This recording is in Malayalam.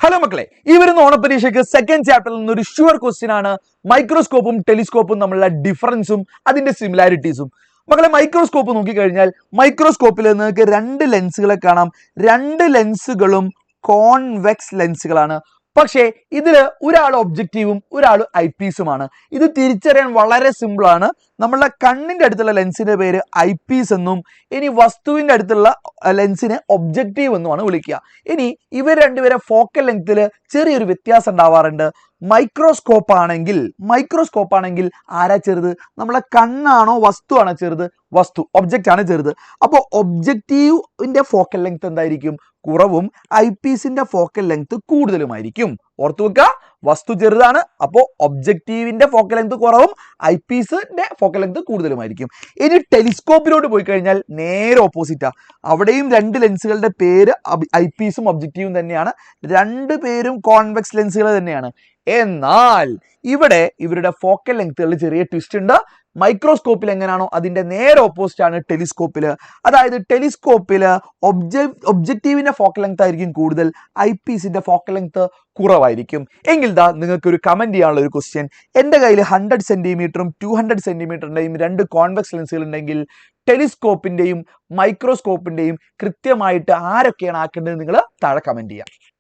ഹലോ മക്കളെ, ഈ വരുന്ന ഓണപരീക്ഷയ്ക്ക് സെക്കൻഡ് ചാപ്റ്ററിൽ നിന്ന് ഒരു ഷുവർ ക്വസ്റ്റ്യൻ ആണ് മൈക്രോസ്കോപ്പും ടെലിസ്കോപ്പും തമ്മിലുള്ള ഡിഫറൻസും അതിന്റെ സിമിലാരിറ്റീസും. മക്കളെ, മൈക്രോസ്കോപ്പ് നോക്കിക്കഴിഞ്ഞാൽ മൈക്രോസ്കോപ്പിൽ നിങ്ങൾക്ക് രണ്ട് ലെൻസുകളെ കാണാം. രണ്ട് ലെൻസുകളും കോൺവെക്സ് ലെൻസുകളാണ്. പക്ഷേ ഇതില് ഒരാൾ ഒബ്ജക്റ്റീവും ഒരാൾ ഐ പീസുമാണ്. ഇത് തിരിച്ചറിയാൻ വളരെ സിമ്പിൾ ആണ്. നമ്മളുടെ കണ്ണിന്റെ അടുത്തുള്ള ലെൻസിന്റെ പേര് ഐ പീസ് എന്നും ഇനി വസ്തുവിന്റെ അടുത്തുള്ള ലെൻസിനെ ഒബ്ജക്റ്റീവ് എന്നുമാണ് വിളിക്കുക. ഇനി ഇവർ രണ്ടുപേരെ ഫോക്കൽ ലെങ്ത്തിൽ ചെറിയൊരു വ്യത്യാസം ഉണ്ടാവാറുണ്ട്. മൈക്രോസ്കോപ്പ് ആണെങ്കിൽ ആരാ ചെറുത്? നമ്മളെ കണ്ണാണോ വസ്തുവാണോ ചെറുത്? വസ്തു, ഒബ്ജക്റ്റ് ആണ് ചെറുത്. അപ്പോൾ ഒബ്ജക്റ്റീവിന്റെ ഫോക്കൽ ലെങ്ത് എന്തായിരിക്കും? കുറവും ഐ പീസിന്റെ ഫോക്കൽ ലെങ്ത് കൂടുതലുമായിരിക്കും. ഓർത്തു വെക്കുക, വസ്തു ചെറുതാണ്, അപ്പോൾ ഒബ്ജക്റ്റീവിന്റെ ഫോക്കൽ ലെങ്ത് കുറവും ഐ പീസിന്റെ ഫോക്കൽ ലെങ്ത് കൂടുതലുമായിരിക്കും. ഇനി ടെലിസ്കോപ്പിലോട്ട് പോയി കഴിഞ്ഞാൽ നേരെ ഓപ്പോസിറ്റാ. അവിടെയും രണ്ട് ലെൻസുകളുടെ പേര് ഐ പീസും ഒബ്ജക്റ്റീവും തന്നെയാണ്. രണ്ടു പേരും കോൺവെക്സ് ലെൻസുകൾ തന്നെയാണ്. എന്നാൽ ഇവിടെ ഇവരുടെ ഫോക്കൽ ലെങ്ത്തുകളിൽ ചെറിയ ട്വിസ്റ്റ് ഉണ്ട്. മൈക്രോസ്കോപ്പിൽ എങ്ങനെയാണോ അതിന്റെ നേരെ ഓപ്പോസിറ്റ് ആണ് ടെലിസ്കോപ്പില്. അതായത് ടെലിസ്കോപ്പില് ഒബ്ജക്റ്റീവിന്റെ ഫോക്കൽ ലെങ്ത് ആയിരിക്കും കൂടുതൽ, ഐ പീസിന്റെ ഫോക്കൽ ലെങ്ത് കുറവായിരിക്കും. എങ്കിൽ ദാ നിങ്ങൾക്ക് ഒരു കമന്റ് ചെയ്യാനുള്ള ഒരു ക്വസ്റ്റ്യൻ. എൻ്റെ കയ്യിൽ 100 സെന്റിമീറ്ററും 200 സെന്റിമീറ്ററിന്റെയും രണ്ട് കോൺവെക്സ് ലെൻസുകൾ ഉണ്ടെങ്കിൽ ടെലിസ്കോപ്പിന്റെയും മൈക്രോസ്കോപ്പിന്റെയും കൃത്യമായിട്ട് ആരൊക്കെയാണ് ആക്കേണ്ടത് നിങ്ങൾ താഴെ കമന്റ് ചെയ്യാം.